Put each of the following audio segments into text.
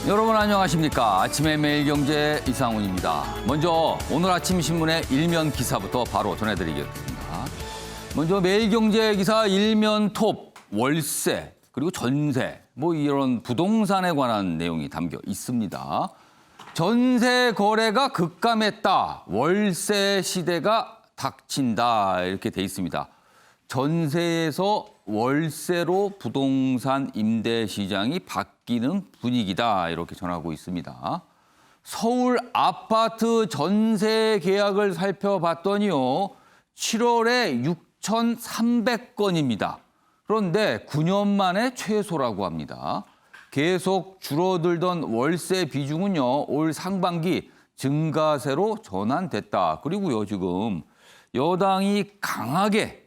여러분 안녕하십니까. 아침의 매일경제 이상훈입니다. 먼저 오늘 아침 신문의 일면 기사부터 바로 전해드리겠습니다. 먼저 매일경제 기사 일면 톱 월세 그리고 전세 이런 부동산에 관한 내용이 담겨 있습니다. 전세 거래가 급감했다. 월세 시대가 닥친다. 이렇게 돼 있습니다. 전세에서 월세로 부동산 임대 시장이 바뀌는 분위기다. 이렇게 전하고 있습니다. 서울 아파트 전세 계약을 살펴봤더니요. 7월에 6,300건입니다. 그런데 9년 만에 최소라고 합니다. 계속 줄어들던 월세 비중은요. 올 상반기 증가세로 전환됐다. 그리고요. 지금 여당이 강하게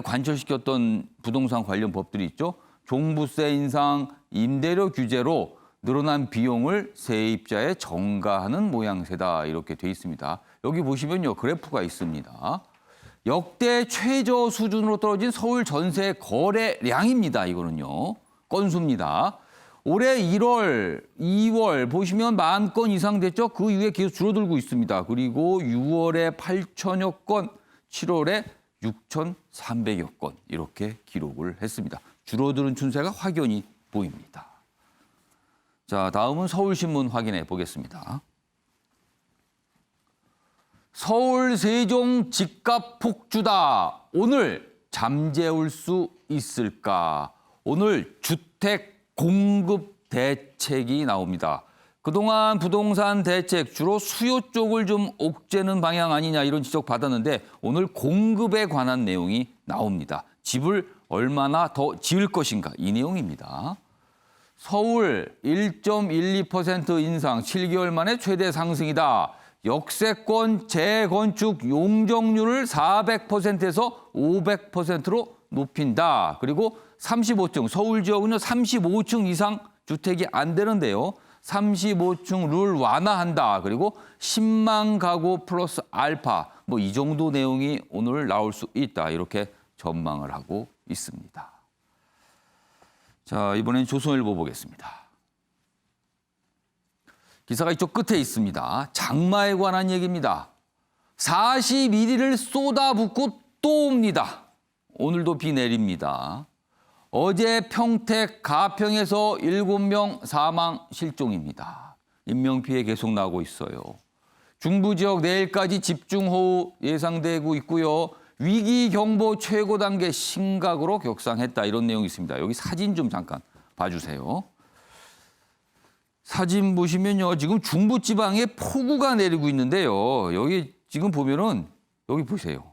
관철시켰던 부동산 관련 법들이 있죠. 종부세 인상, 임대료 규제로 늘어난 비용을 세입자에 전가하는 모양새다. 이렇게 돼 있습니다. 여기 보시면요. 그래프가 있습니다. 역대 최저 수준으로 떨어진 서울 전세 거래량입니다. 이거는요. 건수입니다. 올해 1월, 2월 보시면 10,000건 이상 됐죠. 그 이후에 계속 줄어들고 있습니다. 그리고 6월에 8,000여 건, 7월에 6,300여 건 이렇게 기록을 했습니다. 줄어드는 추세가 확연히 보입니다. 자, 다음은 서울신문 확인해 보겠습니다. 서울 세종 집값 폭주다. 오늘 잠재울 수 있을까? 오늘 주택 공급 대책이 나옵니다. 그동안 부동산 대책 주로 수요 쪽을 좀 옥죄는 방향 아니냐 이런 지적 받았는데 오늘 공급에 관한 내용이 나옵니다. 집을 얼마나 더 지을 것인가 이 내용입니다. 서울 1.12% 인상 7개월 만에 최대 상승이다. 역세권 재건축 용적률을 400%에서 500%로 높인다. 그리고 35층 서울 지역은요 35층 이상 주택이 안 되는데요. 35층 룰 완화한다. 그리고 10만 가구 플러스 알파 이 정도 내용이 오늘 나올 수 있다. 이렇게 전망을 하고 있습니다. 자, 이번엔 조선일보 보겠습니다. 기사가 이쪽 끝에 있습니다. 장마에 관한 얘기입니다. 41일을 쏟아붓고 또 옵니다. 오늘도 비 내립니다. 어제 평택 가평에서 7명 사망 실종입니다. 인명피해 계속 나고 있어요. 중부 지역 내일까지 집중호우 예상되고 있고요. 위기경보 최고 단계 심각으로 격상했다. 이런 내용이 있습니다. 여기 사진 좀 잠깐 봐주세요. 사진 보시면요. 지금 중부지방에 폭우가 내리고 있는데요. 여기 지금 보면은 여기 보세요.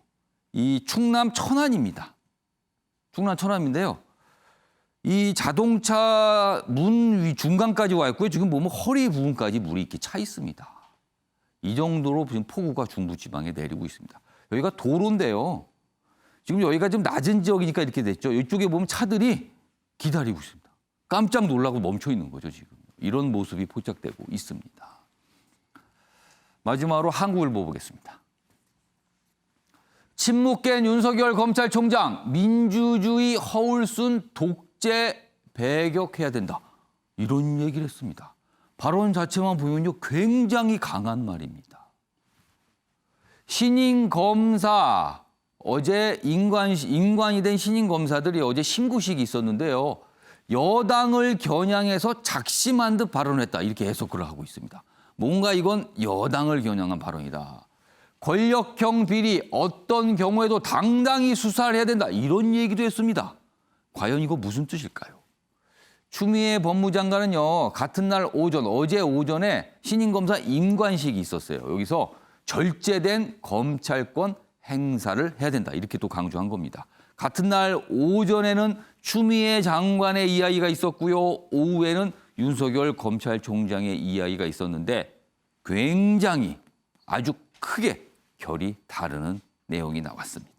이 충남 천안입니다. 충남 천안인데요. 이 자동차 문 위 중간까지 와 있고요. 지금 보면 허리 부분까지 물이 이렇게 차 있습니다. 이 정도로 지금 폭우가 중부지방에 내리고 있습니다. 여기가 도로인데요. 지금 여기가 좀 낮은 지역이니까 이렇게 됐죠. 이쪽에 보면 차들이 기다리고 있습니다. 깜짝 놀라고 멈춰 있는 거죠, 지금. 이런 모습이 포착되고 있습니다. 마지막으로 한국일보 보겠습니다. 침묵 깬 윤석열 검찰총장, 민주주의 허울순 독재 배격해야 된다. 이런 얘기를 했습니다. 발언 자체만 보면요, 굉장히 강한 말입니다. 신임 검사, 어제 인관이 된 신임 검사들이 어제 신고식이 있었는데요. 여당을 겨냥해서 작심한 듯 발언했다. 이렇게 해석을 하고 있습니다. 뭔가 이건 여당을 겨냥한 발언이다. 권력형 비리 어떤 경우에도 당당히 수사를 해야 된다. 이런 얘기도 했습니다. 과연 이거 무슨 뜻일까요? 추미애 법무장관은요. 같은 날 오전, 어제 오전에 신임 검사 임관식이 있었어요. 여기서 절제된 검찰권 행사를 해야 된다. 이렇게 또 강조한 겁니다. 같은 날 오전에는 추미애 장관의 이야기가 있었고요. 오후에는 윤석열 검찰총장의 이야기가 있었는데 굉장히 아주 크게 결이 다르는 내용이 나왔습니다.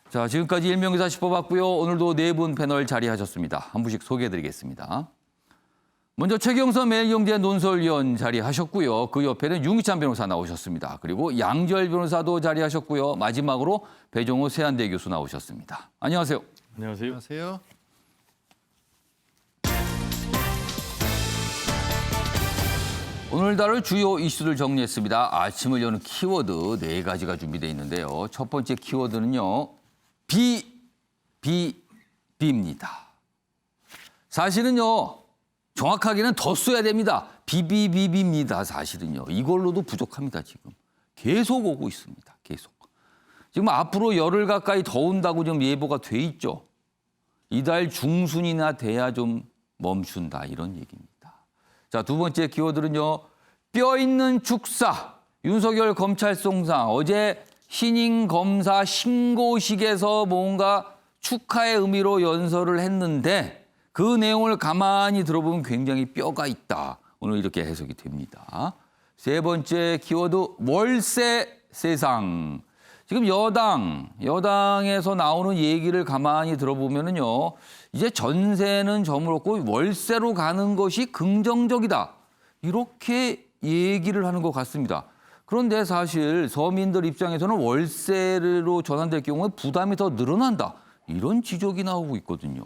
자, 지금까지 일명기사 짚어봤고요. 오늘도 네 분 패널 자리하셨습니다. 한 분씩 소개해드리겠습니다. 먼저 최경선 매일경제 논설위원 자리하셨고요. 그 옆에는 윤기찬 변호사 나오셨습니다. 그리고 양지열 변호사도 자리하셨고요. 마지막으로 배종호 세한대 교수 나오셨습니다. 안녕하세요. 안녕하세요. 안녕하세요. 오늘 다룰 주요 이슈를 정리했습니다. 아침을 여는 키워드 4가지가 준비되어 있는데요. 첫 번째 키워드는요. 비입니다. 사실은요. 정확하게는 더 써야 됩니다. 비입니다. 사실은요. 이걸로도 부족합니다. 지금. 계속 오고 있습니다. 계속. 지금 앞으로 열흘 가까이 더운다고 좀 예보가 돼 있죠. 이달 중순이나 돼야 좀 멈춘다. 이런 얘기입니다. 자, 두 번째 키워드는요. 뼈 있는 축사. 윤석열 검찰총장 어제 신임 검사 신고식에서 뭔가 축하의 의미로 연설을 했는데 그 내용을 가만히 들어보면 굉장히 뼈가 있다. 오늘 이렇게 해석이 됩니다. 세 번째 키워드 월세 세상. 지금 여당에서 나오는 얘기를 가만히 들어보면은요. 이제 전세는 저물었고 월세로 가는 것이 긍정적이다. 이렇게 얘기를 하는 것 같습니다. 그런데 사실 서민들 입장에서는 월세로 전환될 경우에 부담이 더 늘어난다. 이런 지적이 나오고 있거든요.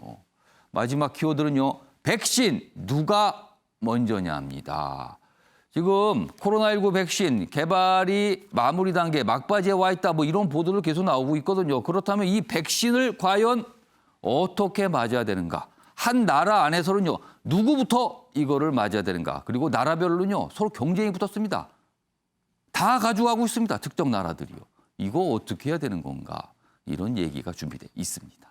마지막 키워드는요. 백신 누가 먼저냐입니다. 지금 코로나19 백신 개발이 마무리 단계 막바지에 와 있다. 뭐 이런 보도를 계속 나오고 있거든요. 그렇다면 이 백신을 과연 어떻게 맞아야 되는가? 한 나라 안에서는요. 누구부터 이거를 맞아야 되는가? 그리고 나라별로는요. 서로 경쟁이 붙었습니다. 다 가져가고 있습니다. 특정 나라들이요. 이거 어떻게 해야 되는 건가? 이런 얘기가 준비되어 있습니다.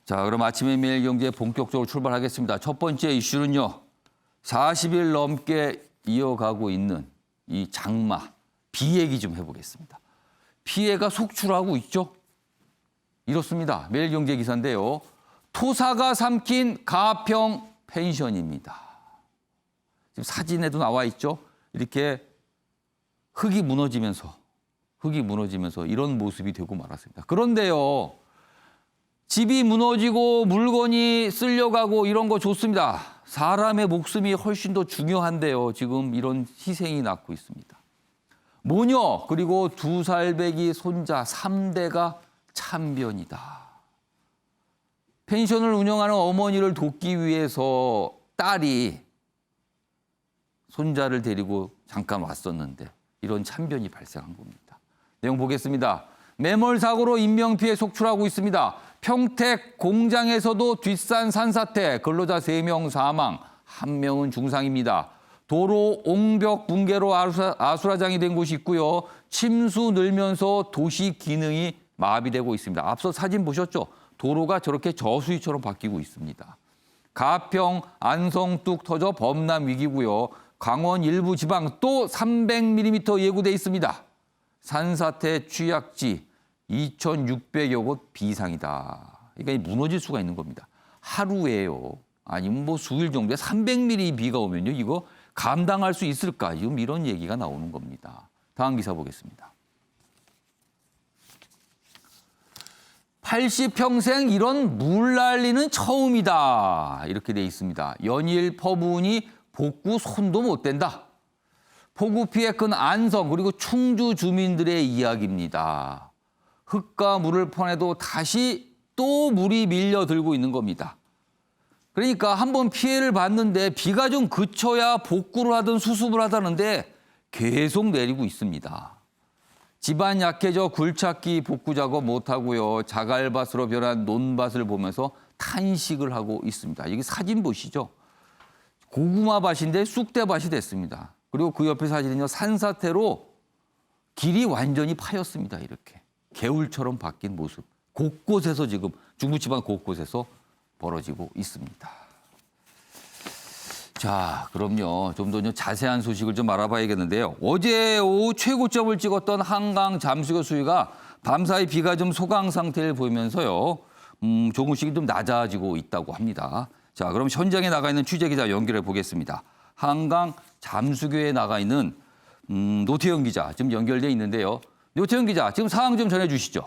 자, 그럼 아침에 매일경제 본격적으로 출발하겠습니다. 첫 번째 이슈는요. 40일 넘게 이어가고 있는 이 장마, 비 얘기 좀 해보겠습니다. 피해가 속출하고 있죠? 이렇습니다. 매일경제 기사인데요. 토사가 삼킨 가평 펜션입니다. 지금 사진에도 나와 있죠? 이렇게 흙이 무너지면서 이런 모습이 되고 말았습니다. 그런데요. 집이 무너지고 물건이 쓸려가고 이런 거 좋습니다. 사람의 목숨이 훨씬 더 중요한데요. 지금 이런 희생이 났고 있습니다. 모녀 그리고 2살배기 손자 3대가 참변이다. 펜션을 운영하는 어머니를 돕기 위해서 딸이 손자를 데리고 잠깐 왔었는데 이런 참변이 발생한 겁니다. 내용 보겠습니다. 매몰 사고로 인명피해 속출하고 있습니다. 평택 공장에서도 뒷산 산사태, 근로자 3명 사망, 1명은 중상입니다. 도로 옹벽 붕괴로 아수라장이 된 곳이 있고요. 침수 늘면서 도시 기능이 마비되고 있습니다. 앞서 사진 보셨죠? 도로가 저렇게 저수지처럼 바뀌고 있습니다. 가평, 안성 뚝 터져 범람 위기고요. 강원 일부 지방 또 300mm 예고돼 있습니다. 산사태 취약지 2,600여 곳 비상이다. 그러니까 무너질 수가 있는 겁니다. 하루에요. 아니면 뭐 수일 정도에 300mm 비가 오면요. 이거 감당할 수 있을까? 지금 이런 얘기가 나오는 겁니다. 다음 기사 보겠습니다. 80평생 이런 물난리는 처음이다. 이렇게 돼 있습니다. 연일 퍼부으니 복구 손도 못 댄다. 폭우 피해 큰 안성 그리고 충주 주민들의 이야기입니다. 흙과 물을 퍼내도 다시 또 물이 밀려들고 있는 겁니다. 그러니까 한번 피해를 봤는데 비가 좀 그쳐야 복구를 하든 수습을 하다는데 계속 내리고 있습니다. 집안 약해져 굴착기 복구 작업 못하고요. 자갈밭으로 변한 논밭을 보면서 탄식을 하고 있습니다. 여기 사진 보시죠. 고구마 밭인데 쑥대밭이 됐습니다. 그리고 그 옆에 사진은요. 산사태로 길이 완전히 파였습니다. 이렇게. 개울처럼 바뀐 모습. 곳곳에서 지금 중부지방 곳곳에서 벌어지고 있습니다. 자, 그럼요. 좀 더 자세한 소식을 좀 알아봐야겠는데요. 어제 오후 최고점을 찍었던 한강 잠수교 수위가 밤사이 비가 좀 소강 상태를 보이면서요. 조금씩 좀 낮아지고 있다고 합니다. 자, 그럼 현장에 나가 있는 취재기자 연결해 보겠습니다. 한강 잠수교에 나가 있는 노태영 기자 지금 연결돼 있는데요. 노태영 기자, 지금 상황 좀 전해주시죠.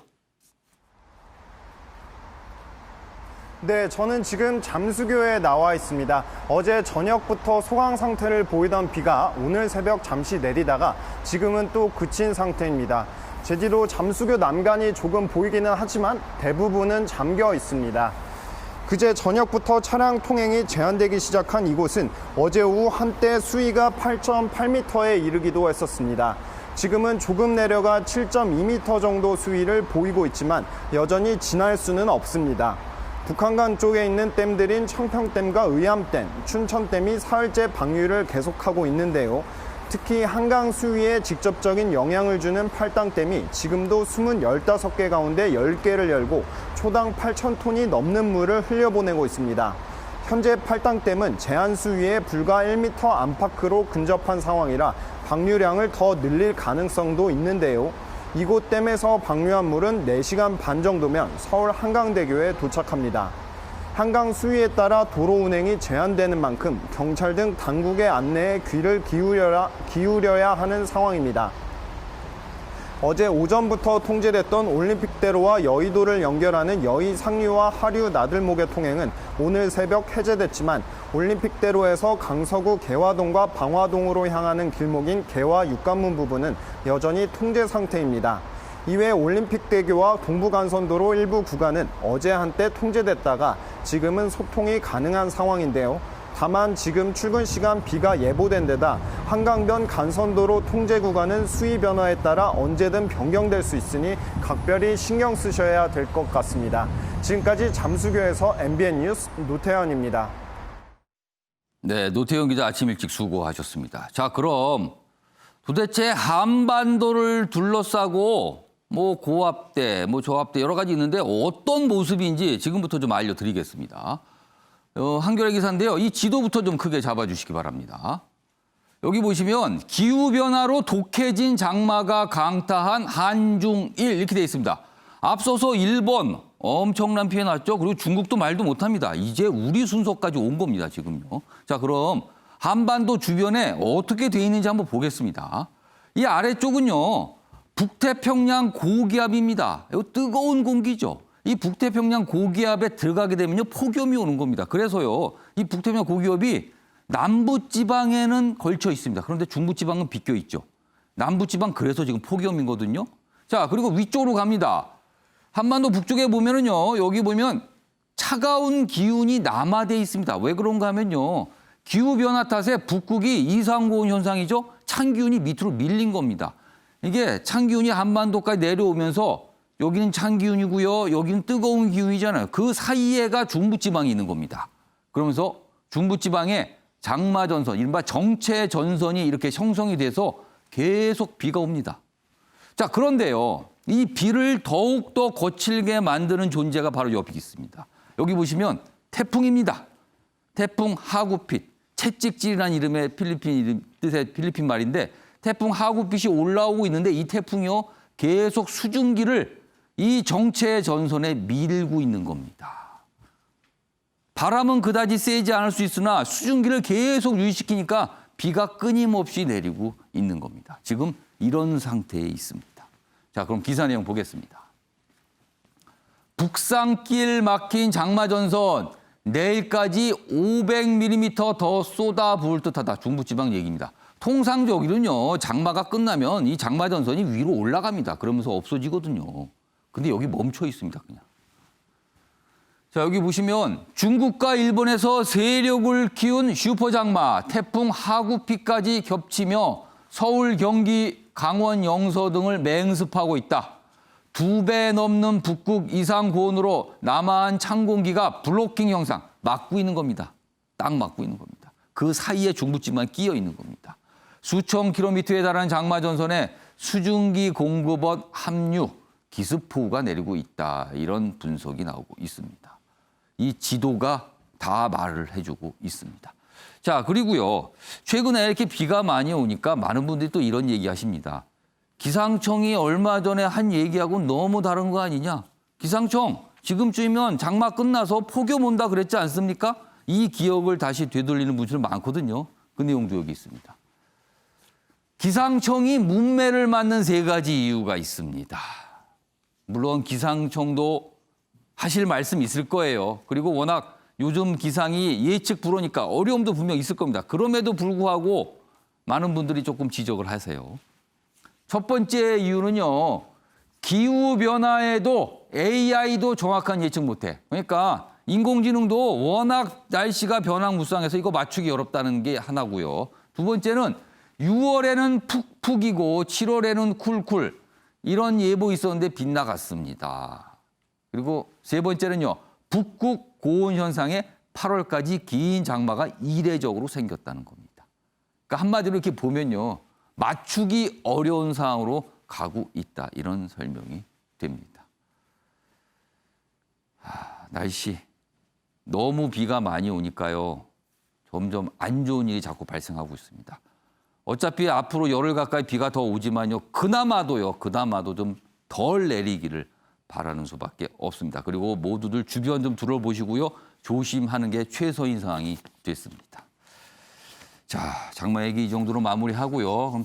네, 저는 지금 잠수교에 나와 있습니다. 어제 저녁부터 소강 상태를 보이던 비가 오늘 새벽 잠시 내리다가 지금은 또 그친 상태입니다. 제주도 잠수교 난간이 조금 보이기는 하지만 대부분은 잠겨 있습니다. 그제 저녁부터 차량 통행이 제한되기 시작한 이곳은 어제 오후 한때 수위가 8.8m에 이르기도 했었습니다. 지금은 조금 내려가 7.2m 정도 수위를 보이고 있지만 여전히 지날 수는 없습니다. 북한강 쪽에 있는 댐들인 청평댐과 의암댐, 춘천댐이 사흘째 방류를 계속하고 있는데요. 특히 한강 수위에 직접적인 영향을 주는 팔당댐이 지금도 숨은 15개 가운데 10개를 열고 초당 8,000톤이 넘는 물을 흘려보내고 있습니다. 현재 팔당댐은 제한 수위에 불과 1m 안팎으로 근접한 상황이라 방류량을 더 늘릴 가능성도 있는데요. 이곳 댐에서 방류한 물은 4시간 반 정도면 서울 한강대교에 도착합니다. 한강 수위에 따라 도로 운행이 제한되는 만큼 경찰 등 당국의 안내에 귀를 기울여야 하는 상황입니다. 어제 오전부터 통제됐던 올림픽대로와 여의도를 연결하는 여의 상류와 하류 나들목의 통행은 오늘 새벽 해제됐지만 올림픽대로에서 강서구 개화동과 방화동으로 향하는 길목인 개화 육관문 부분은 여전히 통제 상태입니다. 이외 올림픽대교와 동부간선도로 일부 구간은 어제 한때 통제됐다가 지금은 소통이 가능한 상황인데요. 다만 지금 출근 시간 비가 예보된 데다 한강변 간선도로 통제 구간은 수위 변화에 따라 언제든 변경될 수 있으니 각별히 신경 쓰셔야 될 것 같습니다. 지금까지 잠수교에서 MBN 뉴스 노태현입니다. 네, 노태현 기자 아침 일찍 수고하셨습니다. 자, 그럼 도대체 한반도를 둘러싸고 고압대, 저압대 여러 가지 있는데 어떤 모습인지 지금부터 좀 알려드리겠습니다. 한겨레 기사인데요. 이 지도부터 좀 크게 잡아주시기 바랍니다. 여기 보시면 기후변화로 독해진 장마가 강타한 한중일 이렇게 돼 있습니다. 앞서서 일본 엄청난 피해 났죠. 그리고 중국도 말도 못합니다. 이제 우리 순서까지 온 겁니다. 지금요. 자, 그럼 한반도 주변에 어떻게 돼 있는지 한번 보겠습니다. 이 아래쪽은요. 북태평양 고기압입니다. 이거 뜨거운 공기죠. 이 북태평양 고기압에 들어가게 되면요. 폭염이 오는 겁니다. 그래서요. 이 북태평양 고기압이 남부지방에는 걸쳐 있습니다. 그런데 중부지방은 비껴 있죠. 남부지방 그래서 지금 폭염이거든요. 자, 그리고 위쪽으로 갑니다. 한반도 북쪽에 보면은요. 여기 보면 차가운 기운이 남하돼 있습니다. 왜 그런가 하면요. 기후변화 탓에 북극이 이상고온 현상이죠. 찬 기운이 밑으로 밀린 겁니다. 이게 찬 기운이 한반도까지 내려오면서 여기는 찬 기운이고요. 여기는 뜨거운 기운이잖아요. 그 사이에가 중부지방이 있는 겁니다. 그러면서 중부지방에 장마전선, 이른바 정체전선이 이렇게 형성이 돼서 계속 비가 옵니다. 자, 그런데요. 이 비를 더욱더 거칠게 만드는 존재가 바로 여기 있습니다. 여기 보시면 태풍입니다. 태풍 하구핏. 채찍질이라는 이름의 뜻의 필리핀 말인데 태풍 하구핏이 올라오고 있는데 이 태풍이요. 계속 수증기를 이 정체 전선에 밀고 있는 겁니다. 바람은 그다지 세지 않을 수 있으나 수증기를 계속 유지시키니까 비가 끊임없이 내리고 있는 겁니다. 지금 이런 상태에 있습니다. 자, 그럼 기사 내용 보겠습니다. 북상길 막힌 장마전선 내일까지 500mm 더 쏟아부을 듯하다. 중부지방 얘기입니다. 통상적으로는요. 장마가 끝나면 이 장마전선이 위로 올라갑니다. 그러면서 없어지거든요. 근데 여기 멈춰 있습니다. 그냥. 자, 여기 보시면 중국과 일본에서 세력을 키운 슈퍼장마 태풍 하구피까지 겹치며 서울, 경기, 강원, 영서 등을 맹습하고 있다. 2배 넘는 북극 이상 고온으로 남한 찬 공기가 블로킹 형상 막고 있는 겁니다. 딱 막고 있는 겁니다. 그 사이에 중부지방이 끼어 있는 겁니다. 수천 킬로미터에 달하는 장마전선에 수증기 공급원 합류, 기습폭우가 내리고 있다. 이런 분석이 나오고 있습니다. 이 지도가 다 말을 해주고 있습니다. 자, 그리고요. 최근에 이렇게 비가 많이 오니까 많은 분들이 또 이런 얘기 하십니다. 기상청이 얼마 전에 한 얘기하고는 너무 다른 거 아니냐. 기상청 지금쯤이면 장마 끝나서 폭염 온다 그랬지 않습니까? 이 기억을 다시 되돌리는 분들 많거든요. 그 내용도 여기 있습니다. 기상청이 문매를 맞는 3가지 이유가 있습니다. 물론 기상청도 하실 말씀 있을 거예요. 그리고 워낙 요즘 기상이 예측 불허니까 어려움도 분명 있을 겁니다. 그럼에도 불구하고 많은 분들이 조금 지적을 하세요. 첫 번째 이유는요. 기후변화에도 AI도 정확한 예측 못해. 그러니까 인공지능도 워낙 날씨가 변화무쌍해서 이거 맞추기 어렵다는 게 하나고요. 두 번째는 6월에는 푹푹이고 7월에는 쿨쿨 이런 예보 있었는데 빗나갔습니다. 그리고 세 번째는요. 북극 고온 현상에 8월까지 긴 장마가 이례적으로 생겼다는 겁니다. 그러니까 한마디로 이렇게 보면요. 맞추기 어려운 상황으로 가고 있다. 이런 설명이 됩니다. 날씨 너무 비가 많이 오니까요. 점점 안 좋은 일이 자꾸 발생하고 있습니다. 어차피 앞으로 열흘 가까이 비가 더 오지만요. 그나마도 좀 덜 내리기를 바라는 수밖에 없습니다. 그리고 모두들 주변 좀 둘러보시고요. 조심하는 게 최선인 상황이 됐습니다. 자, 장마 얘기 이 정도로 마무리하고요. 그럼